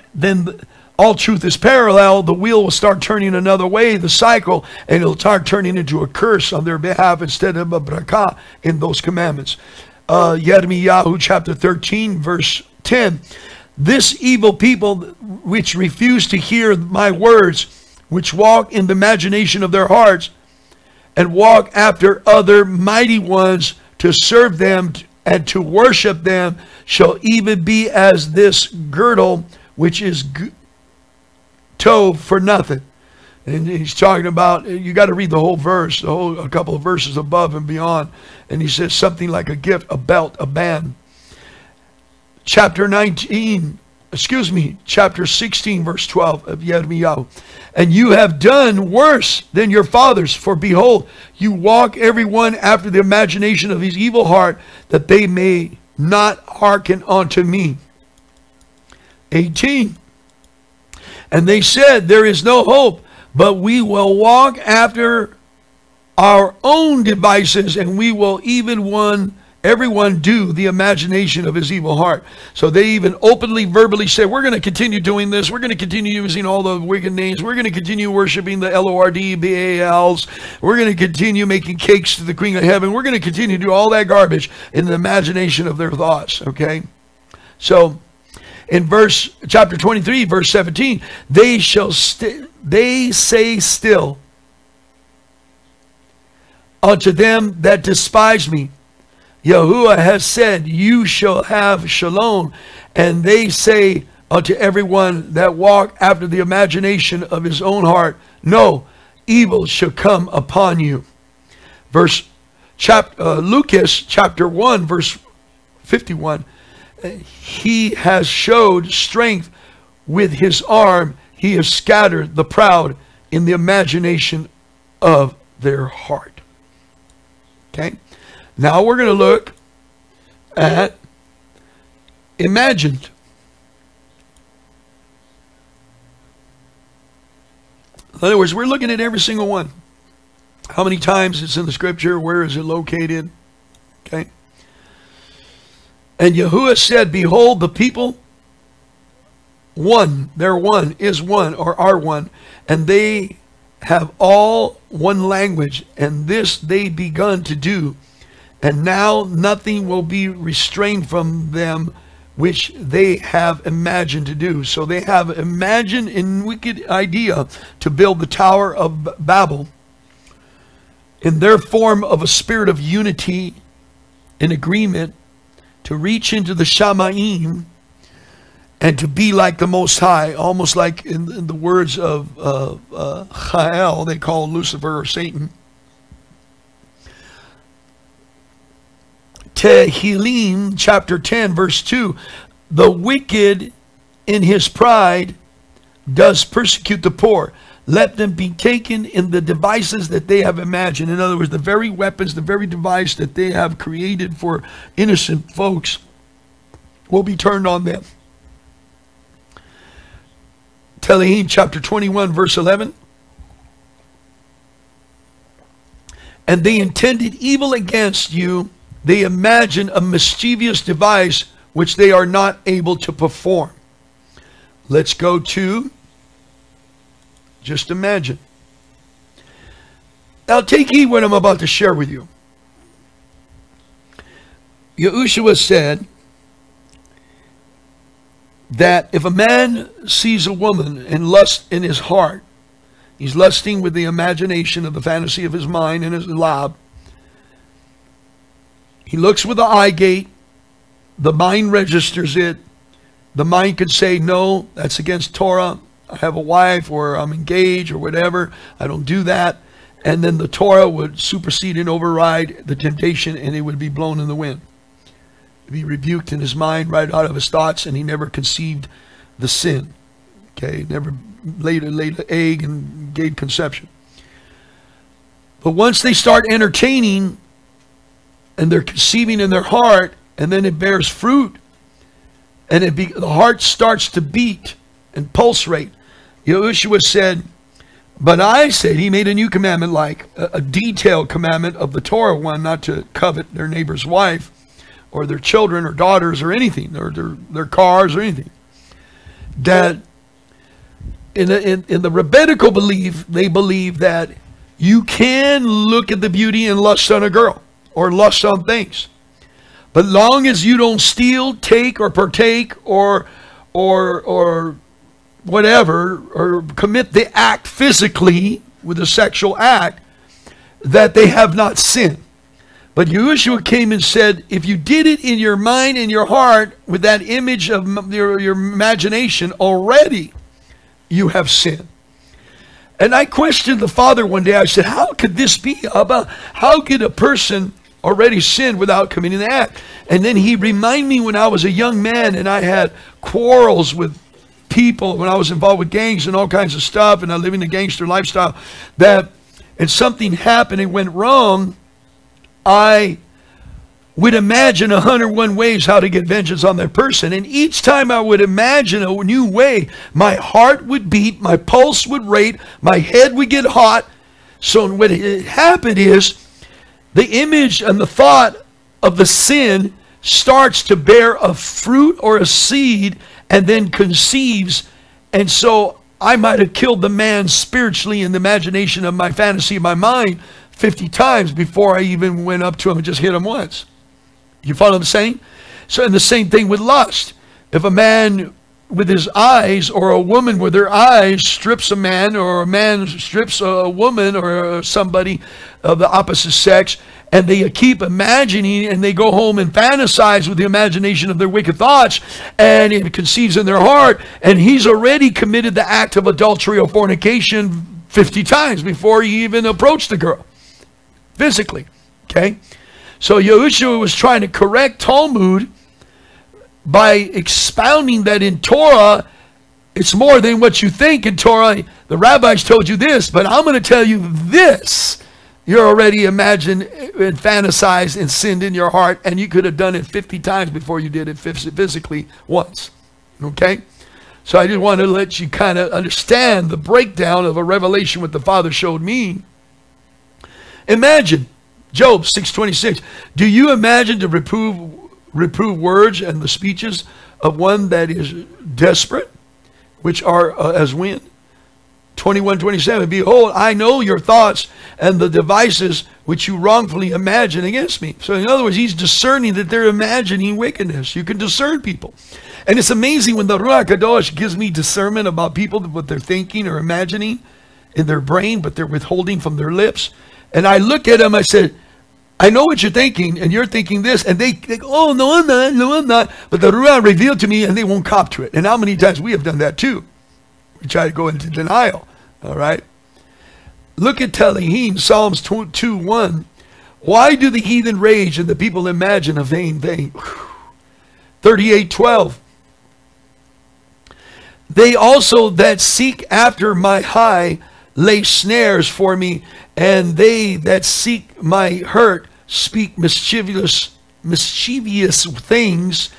all truth is parallel. The wheel will start turning another way, the cycle, and it'll start turning into a curse on their behalf instead of a brakah in those commandments. Yirmiyahu chapter 13 verse 10. This evil people which refuse to hear my words, which walk in the imagination of their hearts, and walk after other mighty ones to serve them and to worship them, shall even be as this girdle which is toe for nothing. And he's talking about, you got to read the whole verse, a couple of verses above and beyond. And he says something like a gift, a belt, a band. Chapter 16 verse 12 of Yirmiyahu. And you have done worse than your fathers, for behold, you walk every one after the imagination of his evil heart, that they may not hearken unto me. 18. And they said, there is no hope, but we will walk after our own devices, and we will everyone do the imagination of his evil heart. So they even openly, verbally say, we're going to continue doing this. We're going to continue using all the wicked names. We're going to continue worshiping the Lord, Baals. We're going to continue making cakes to the Queen of Heaven. We're going to continue to do all that garbage in the imagination of their thoughts. Okay? So in chapter 23, verse 17, they say still unto them that despise me, Yahuwah has said, you shall have shalom. And they say unto everyone that walk after the imagination of his own heart, no, evil shall come upon you. Lucas chapter 1 verse 51. He has showed strength with his arm. He has scattered the proud in the imagination of their heart. Okay. Now we're going to look at imagined. In other words, we're looking at every single one. How many times it's in the scripture? Where is it located? Okay. And Yahuwah said, behold, the people, one, their one is one, or are one, and they have all one language, and this they begun to do. And now nothing will be restrained from them which they have imagined to do. So they have imagined in wicked idea to build the Tower of Babel in their form of a spirit of unity and agreement, to reach into the Shamayim and to be like the Most High, almost like in the words of Chael, they call Lucifer or Satan. Tehillim chapter 10 verse 2, the wicked in his pride does persecute the poor. Let them be taken in the devices that they have imagined. In other words, the very weapons, the very device that they have created for innocent folks will be turned on them. Tehillim chapter 21 verse 11. And they intended evil against you. They imagine a mischievous device which they are not able to perform. Let's go to just imagine. Now take heed what I'm about to share with you. Yahushua said that if a man sees a woman and lust in his heart, he's lusting with the imagination of the fantasy of his mind and his lab. He looks with the eye gate. The mind registers it. The mind could say, no, that's against Torah. I have a wife, or I'm engaged, or whatever. I don't do that. And then the Torah would supersede and override the temptation, and it would be blown in the wind. He'd be rebuked in his mind right out of his thoughts, and he never conceived the sin. Okay, never laid an egg and gave conception. But once they start entertaining, and they're conceiving in their heart, and then it bears fruit, and the heart starts to beat and pulse rate. Yahushua said, but I said, he made a new commandment, like a detailed commandment of the Torah one, not to covet their neighbor's wife or their children or daughters or anything, or their cars or anything. That in the rabbinical belief, they believe that you can look at the beauty and lust on a girl or lust on things. But long as you don't steal, take, or partake, or whatever, or commit the act physically with a sexual act, that they have not sinned. But Yahushua came and said, if you did it in your mind and your heart with that image of your imagination already, you have sinned. And I questioned the Father one day. I said, how could this be, Abba? How could a person already sin without committing the act? And then he reminded me when I was a young man and I had quarrels with people, when I was involved with gangs and all kinds of stuff, and I lived in a gangster lifestyle, that if something happened and went wrong, I would imagine 101 ways how to get vengeance on that person. And each time I would imagine a new way, my heart would beat, my pulse would rate, my head would get hot. So what happened is, the image and the thought of the sin starts to bear a fruit or a seed, and then conceives. And so I might have killed the man spiritually in the imagination of my fantasy of my mind 50 times before I even went up to him and just hit him once. You follow what I'm saying? So, and the same thing with lust. If a man with his eyes, or a woman with her eyes, strips a man, or a man strips a woman or somebody of the opposite sex, and they keep imagining, and they go home and fantasize with the imagination of their wicked thoughts, and it conceives in their heart, and he's already committed the act of adultery or fornication 50 times before he even approached the girl physically. Okay, so Yahushua was trying to correct Talmud by expounding that in Torah, it's more than what you think. In Torah, the rabbis told you this, but I'm going to tell you this. You're already imagined and fantasized and sinned in your heart, and you could have done it 50 times before you did it physically once. Okay? So I just want to let you kind of understand the breakdown of a revelation what the Father showed me. Imagine, Job 6:26. Do you imagine to reprove words and the speeches of one that is desperate, which are as wind? 21:27. Behold, I know your thoughts and the devices which you wrongfully imagine against me. So in other words, he's discerning that they're imagining wickedness. You can discern people. And it's amazing when the Ruach Kadosh gives me discernment about people, what they're thinking or imagining in their brain, but they're withholding from their lips. And I look at them, I said, I know what you're thinking, and you're thinking this, and they go, oh, no, I'm not, no, I'm not. But the Ruach revealed to me, and they won't cop to it. And how many times we have done that too? We try to go into denial. All right. Look at Tehillim, Psalms 2:1. Why do the heathen rage and the people imagine a vain thing? 38:12. They also that seek after my high lay snares for me, and they that seek my hurt speak mischievous things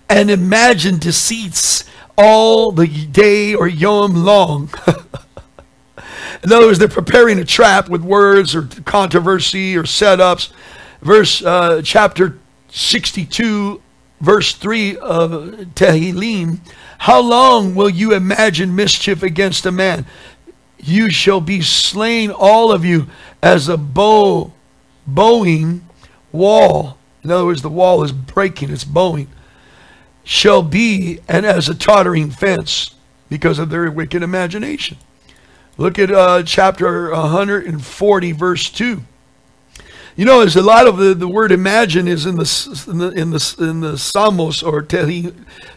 and imagine deceits all the day or yom long. In other words, they're preparing a trap with words or controversy or setups. Chapter 62, verse 3 of Tehillim. How long will you imagine mischief against a man? You shall be slain, all of you, as a bowing wall. In other words, the wall is breaking, it's bowing. Shall be, and as a tottering fence, because of their wicked imagination. Look at chapter 140, verse 2. You know, there's a lot of the word imagine is in the Psalmos or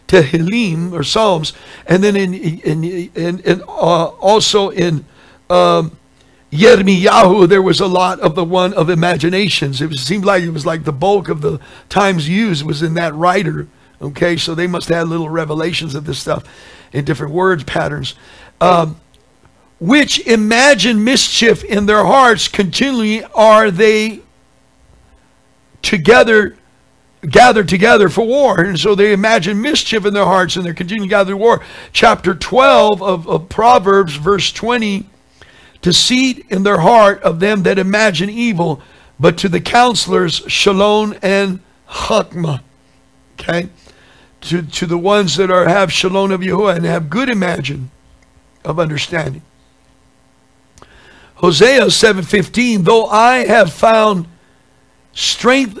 Tehillim or Psalms, and then also in Yirmiyahu there was a lot of the one of imaginations. It seemed like it was like the bulk of the times used was in that writer. Okay, so they must have had little revelations of this stuff in different words patterns. Which imagine mischief in their hearts continually are they together gathered together for war. And so they imagine mischief in their hearts, and they're continuing to gather war. Chapter 12 of Proverbs, verse 20, deceit in their heart of them that imagine evil, but to the counselors, shalom and chachma. Okay? To the ones that have shalom of Yahuwah and have good imagine of understanding. Hosea 7:15, though I have found strength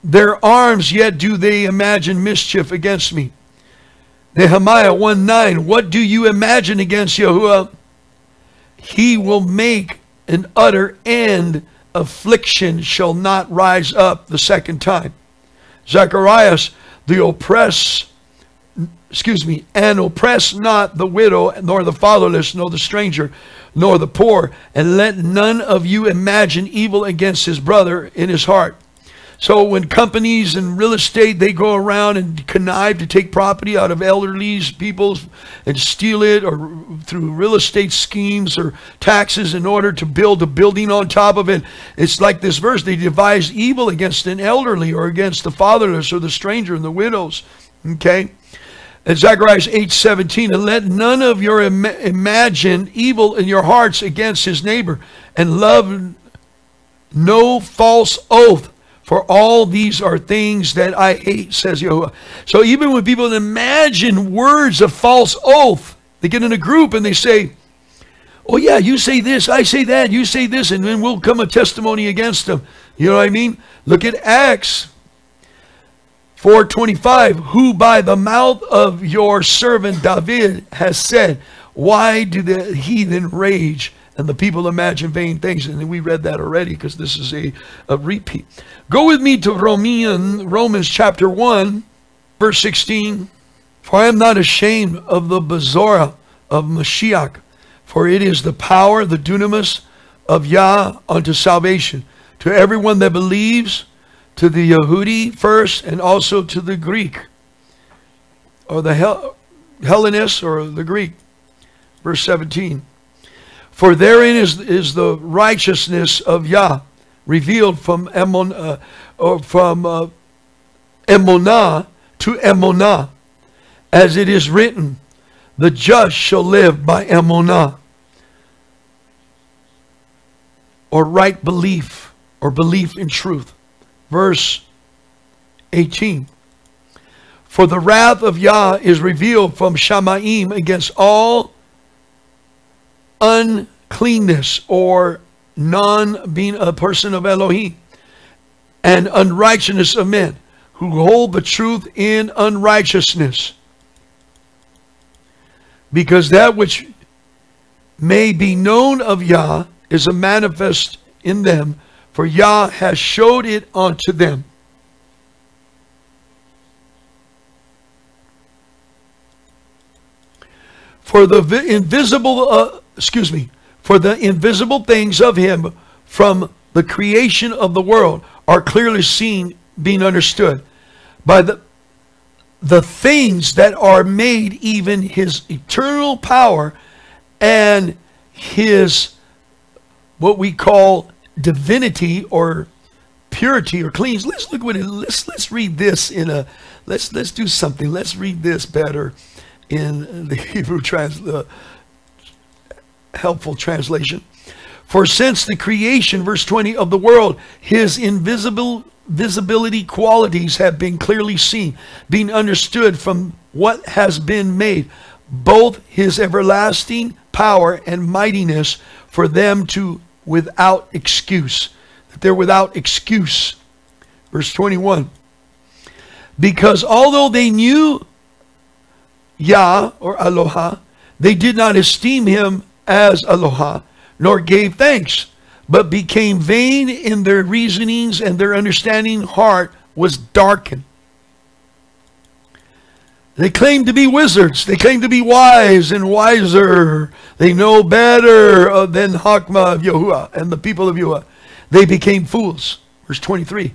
their arms, yet do they imagine mischief against me. Nehemiah 1:9, what do you imagine against Yahuwah? He will make an utter end. Affliction shall not rise up the second time. Zacharias, and oppress not the widow, nor the fatherless, nor the stranger, nor the poor, and let none of you imagine evil against his brother in his heart. So when companies and real estate, they go around and connive to take property out of elderly people and steal it, or through real estate schemes or taxes in order to build a building on top of it. It's like this verse, they devise evil against an elderly or against the fatherless or the stranger and the widows. Okay? And Zechariah 8:17, and let none of your imagine evil in your hearts against his neighbor, and love no false oath. For all these are things that I hate, says Yahuwah. So even when people imagine words of false oath, they get in a group and they say, oh yeah, you say this, I say that, you say this, and then will come a testimony against them. You know what I mean? Look at Acts 4:25, who by the mouth of your servant David has said, why do the heathen rage and the people imagine vain things? And we read that already because this is a repeat. Go with me to Romans chapter 1, verse 16. For I am not ashamed of the Bezorah of Mashiach, for it is the power, the dunamis of Yah unto salvation, to everyone that believes, to the Yehudi first, and also to the Greek, or the Hellenist, or the Greek. Verse 17. For therein is the righteousness of Yah revealed from Emunah to Emunah, as it is written, the just shall live by Emunah, or right belief, or belief in truth. Verse 18. For the wrath of Yah is revealed from Shamaim against all uncleanness, or being a person of Elohim, and unrighteousness of men who hold the truth in unrighteousness, because that which may be known of Yah is a manifest in them, for Yah has showed it unto them. For the invisible things of him from the creation of the world are clearly seen, being understood by the things that are made, even his eternal power and his what we call divinity or purity or cleans. Let's look what it. Let's read this in a. Let's do something. Let's read this better in the Hebrew helpful translation. For since the creation, verse 20, of the world, his visibility qualities have been clearly seen, being understood from what has been made, both his everlasting power and mightiness, for them to without excuse. That they're without excuse. Verse 21. Because although they knew Yah or Aloha, they did not esteem him as Aloha, nor gave thanks, but became vain in their reasonings, and their understanding heart was darkened. They claimed to be wizards. They claimed to be wise and wiser. They know better than Hakma of Yahuwah and the people of Yahuwah. They became fools. Verse 23.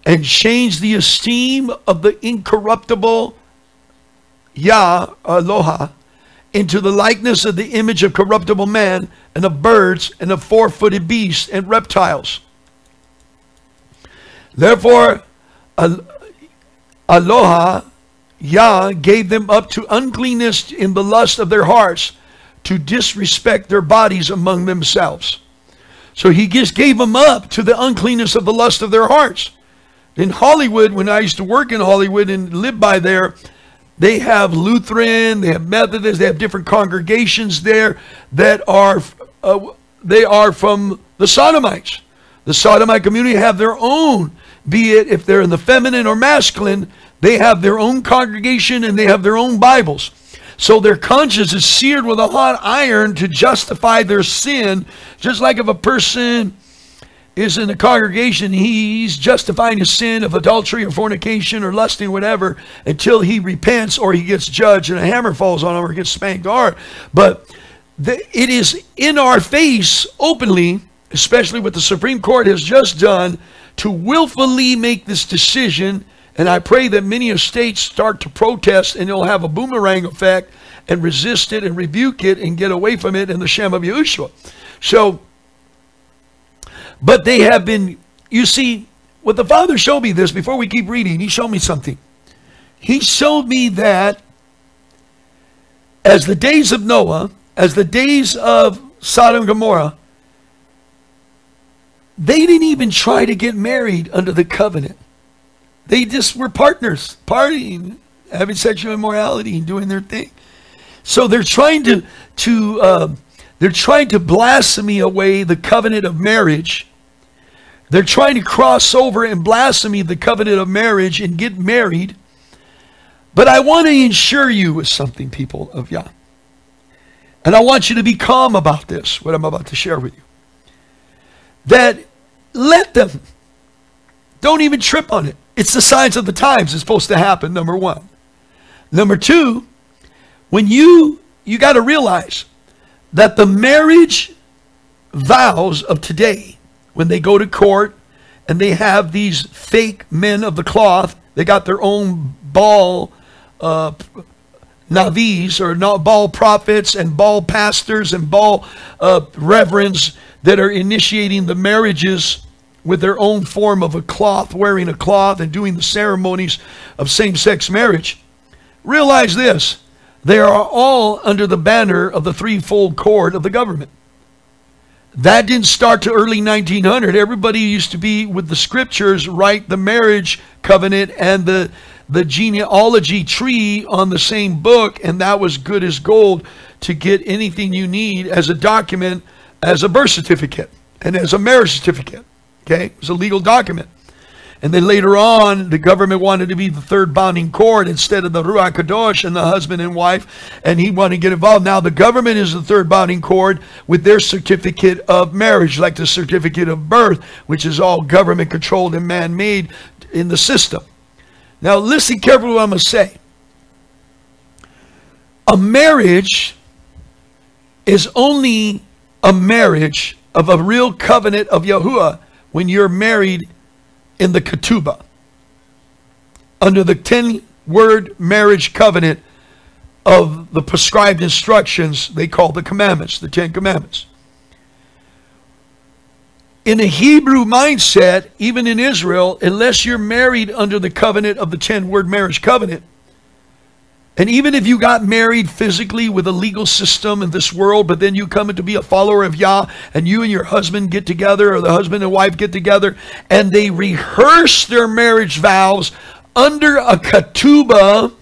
And changed the esteem of the incorruptible Yah, Aloha, into the likeness of the image of corruptible man, and of birds, and of four-footed beasts, and reptiles. Therefore, Aloha, Yah gave them up to uncleanness in the lust of their hearts, to disrespect their bodies among themselves. So he just gave them up to the uncleanness of the lust of their hearts. In Hollywood, when I used to work in Hollywood and live by there, they have Lutheran, they have Methodist, they have different congregations there that are they are from the Sodomites. The Sodomite community have their own, be it if they're in the feminine or masculine, they have their own congregation and they have their own Bibles. So their conscience is seared with a hot iron to justify their sin. Just like if a person is in a congregation, he's justifying his sin of adultery or fornication or lusting, whatever, until he repents or he gets judged and a hammer falls on him or gets spanked hard. But it is in our face openly, especially what the Supreme Court has just done, to willfully make this decision. And I pray that many states start to protest, and it'll have a boomerang effect and resist it and rebuke it and get away from it in the Shem of Yahushua. So, but they have been, you see, what the Father showed me this, before we keep reading, he showed me something. He showed me that as the days of Noah, as the days of Sodom and Gomorrah, they didn't even try to get married under the covenant. They just were partners, partying, having sexual immorality, and doing their thing. So they're trying to blaspheme away the covenant of marriage. They're trying to cross over and blaspheme the covenant of marriage and get married. But I want to assure you of something, people of Yah. And I want you to be calm about this, what I'm about to share with you. That let them. Don't even trip on it. It's the signs of the times. It's supposed to happen, number one. Number two, when you got to realize that the marriage vows of today, when they go to court and they have these fake men of the cloth, they got their own Baal Navis, or Baal prophets and Baal pastors and Baal reverends that are initiating the marriages with their own form of a cloth, wearing a cloth and doing the ceremonies of same-sex marriage. Realize this, they are all under the banner of the threefold cord of the government. That didn't start to early 1900. Everybody used to be with the scriptures, write the marriage covenant and the genealogy tree on the same book, and that was good as gold to get anything you need as a document, as a birth certificate and as a marriage certificate. Okay, it was a legal document. And then later on, the government wanted to be the third bonding cord instead of the Ruach Kadosh and the husband and wife, and he wanted to get involved. Now the government is the third bonding cord with their certificate of marriage, like the certificate of birth, which is all government controlled and man-made in the system. Now listen carefully to what I'm going to say. A marriage is only a marriage of a real covenant of Yahuwah when you're married in the ketubah, under the 10-word marriage covenant of the prescribed instructions they call the commandments, the 10 commandments. In a Hebrew mindset, even in Israel, unless you're married under the covenant of the 10-word marriage covenant, and even if you got married physically with a legal system in this world, but then you come to be a follower of Yah, and you and your husband get together, or the husband and wife get together, and they rehearse their marriage vows under a ketubah,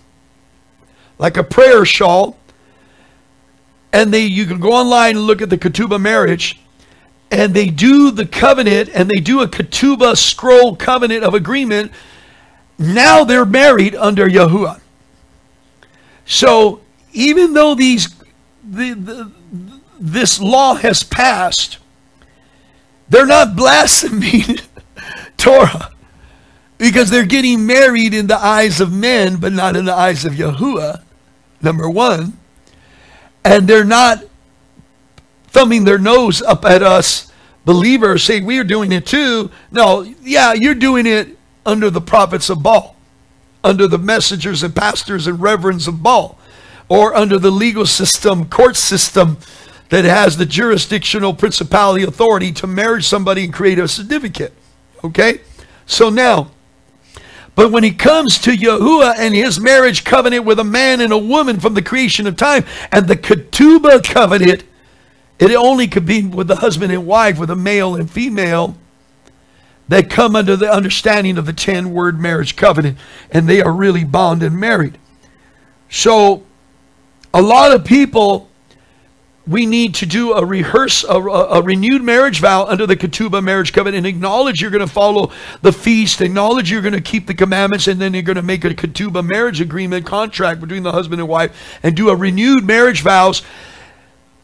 like a prayer shawl, and you can go online and look at the ketubah marriage, and they do the covenant, and they do a ketubah scroll covenant of agreement. Now they're married under Yahuwah. So even though this law has passed, they're not blaspheming Torah, because they're getting married in the eyes of men, but not in the eyes of Yahuwah, number one. And they're not thumbing their nose up at us believers saying we are doing it too. No, yeah, you're doing it under the prophets of Baal, under the messengers and pastors and reverends of Baal, or under the legal system, court system that has the jurisdictional principality authority to marry somebody and create a certificate. Okay? So now, But when it comes to Yahuwah and his marriage covenant with a man and a woman from the creation of time, and the ketubah covenant, it only could be with the husband and wife, with a male and female, that come under the understanding of the 10-word marriage covenant, and they are really bound and married. So a lot of people, we need to do a renewed marriage vow under the ketubah marriage covenant, and acknowledge you're going to follow the feast, acknowledge you're going to keep the commandments, and then you're going to make a ketubah marriage agreement contract between the husband and wife, and do a renewed marriage vows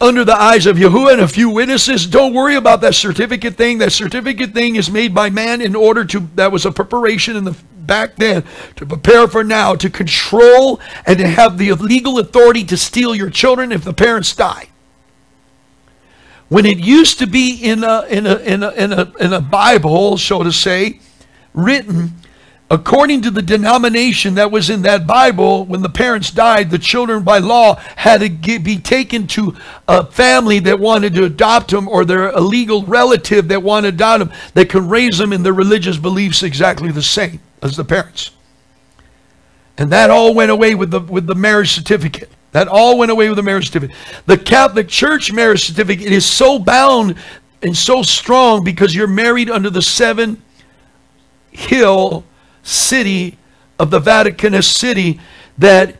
under the eyes of Yahuwah and a few witnesses. Don't worry about that certificate thing. That certificate thing is made by man in order to, that was a preparation in the back then, to prepare for now, to control and to have the legal authority to steal your children if the parents die. When it used to be in a Bible, so to say, written according to the denomination that was in that Bible, when the parents died, the children by law had to be taken to a family that wanted to adopt them, or their illegal relative that wanted to adopt them, that could raise them in their religious beliefs exactly the same as the parents. And that all went away with the marriage certificate. That all went away with the marriage certificate. The Catholic Church marriage certificate is so bound and so strong because you're married under the 7-hill city of the Vatican City, that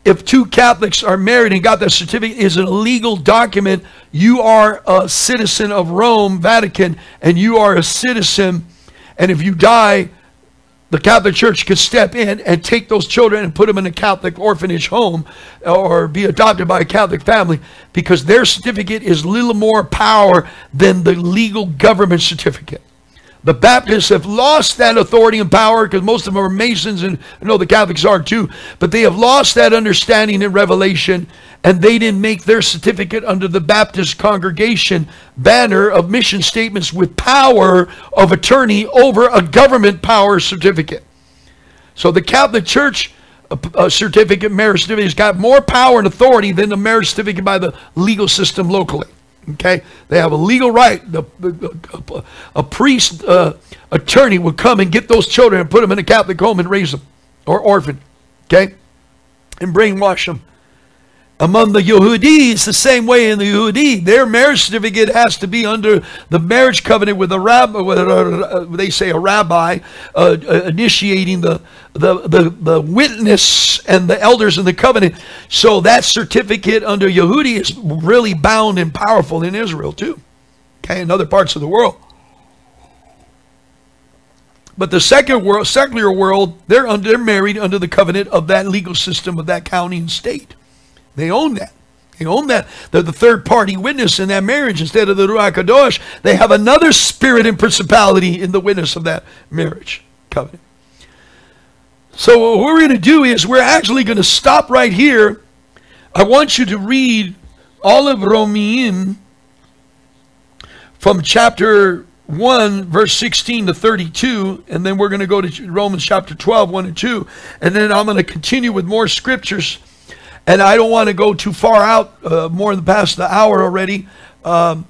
if two Catholics are married and got that certificate, is a legal document. You are a citizen of Rome, Vatican, and you are a citizen. And if you die, the Catholic Church could step in and take those children and put them in a Catholic orphanage home, or be adopted by a Catholic family, because their certificate is little more power than the legal government certificate. The Baptists have lost that authority and power, because most of them are Masons, and I know the Catholics are too, but they have lost that understanding and revelation, and they didn't make their certificate under the Baptist congregation banner of mission statements with power of attorney over a government power certificate. So the Catholic Church certificate, marriage certificate, has got more power and authority than the marriage certificate by the legal system locally. Okay, they have a legal right. A priest attorney would come and get those children and put them in a Catholic home and raise them, or orphan, okay, and brainwash them. Among the Yehudi, it's the same way in the Yehudi. Their marriage certificate has to be under the marriage covenant with a rabbi. They say a rabbi initiating the witness and the elders in the covenant. So that certificate under Yehudi is really bound and powerful in Israel too. Okay, in other parts of the world. But the secular world, they're married under the covenant of that legal system of that county and state. They own that. They own that. They're the third party witness in that marriage. Instead of the Ruach HaKadosh, they have another spirit and principality in the witness of that marriage covenant. So what we're going to do is we're actually going to stop right here. I want you to read all of Romeim from chapter 1, verse 16 to 32, and then we're going to go to Romans chapter 12, 1 and 2, and then I'm going to continue with more scriptures. And I don't want to go too far out, more than past the hour already. And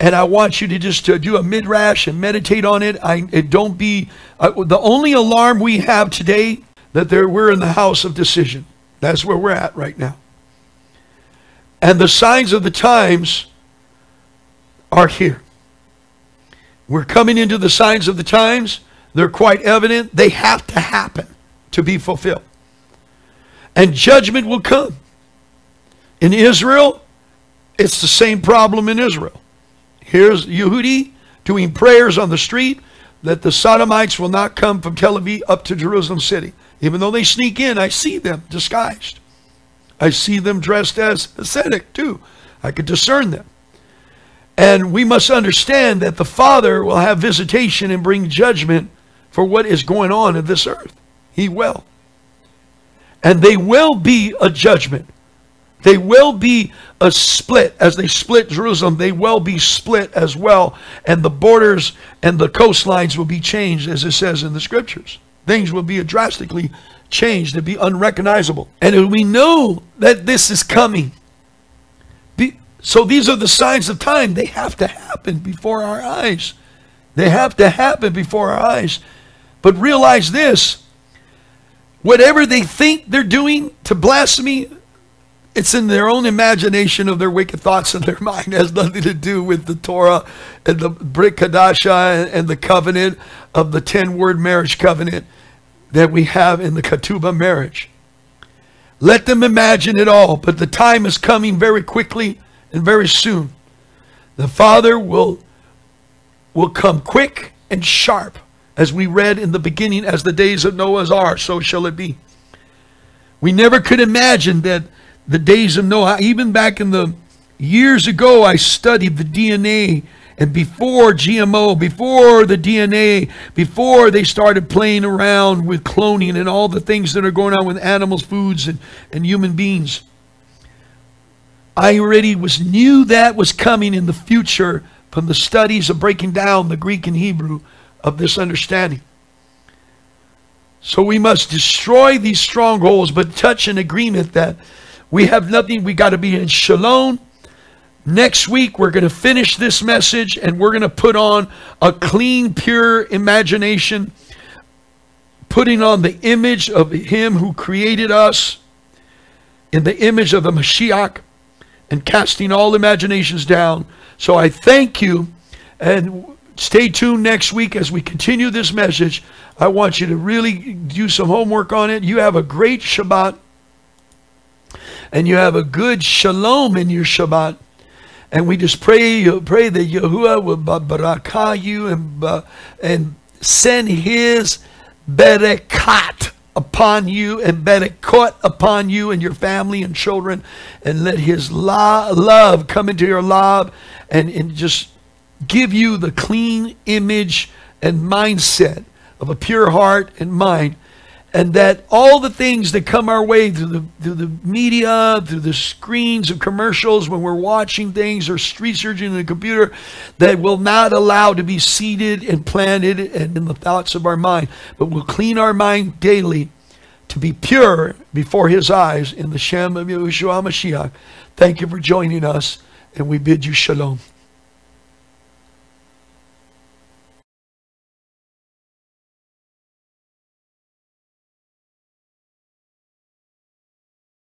I want you to just do a midrash and meditate on it. Don't be the only alarm we have today, that we're in the house of decision. That's where we're at right now. And the signs of the times are here. We're coming into the signs of the times. They're quite evident. They have to happen to be fulfilled. And judgment will come. In Israel, it's the same problem in Israel. Here's Yehudi doing prayers on the street that the Sodomites will not come from Tel Aviv up to Jerusalem city. Even though they sneak in, I see them disguised. I see them dressed as ascetic too. I could discern them. And we must understand that the Father will have visitation and bring judgment for what is going on in this earth. He will. And they will be a judgment. They will be a split. As they split Jerusalem, they will be split as well. And the borders and the coastlines will be changed, as it says in the scriptures. Things will be drastically changed and be unrecognizable. And we know that this is coming. So these are the signs of time. They have to happen before our eyes. They have to happen before our eyes. But realize this, Whatever they think they're doing to blasphemy, it's in their own imagination of their wicked thoughts in their mind. It has nothing to do with the Torah and the Brit Kadasha and the covenant of the 10-word marriage covenant that we have in the Ketubah marriage. Let them imagine it all, but the time is coming very quickly and very soon. The Father will come quick and sharp, as we read in the beginning, as the days of Noah are, so shall it be. We never could imagine that the days of Noah, even back in the years ago, I studied the DNA, and before GMO, before the DNA, before they started playing around with cloning and all the things that are going on with animals, foods, and human beings. I already knew that was coming in the future from the studies of breaking down the Greek and Hebrew of this understanding. So we must destroy these strongholds, but touch an agreement that we have nothing. We got to be in shalom. Next week, we're going to finish this message, and we're going to put on a clean, pure imagination, putting on the image of Him who created us in the image of the Mashiach, and casting all imaginations down. So I thank you, and stay tuned next week as we continue this message. I want you to really do some homework on it. You have a great Shabbat, and you have a good shalom in your Shabbat. And we just pray that Yahuwah will barakah you and send His berekat upon you and berekot upon you and your family and children, and let His love come into your love and just give you the clean image and mindset of a pure heart and mind. And that all the things that come our way through the media, through the screens of commercials, when we're watching things or researching in the computer, that will not allow to be seated and planted and in the thoughts of our mind, but we'll clean our mind daily to be pure before His eyes in the Shem of Yahushua Mashiach. Thank you for joining us, and we bid you shalom.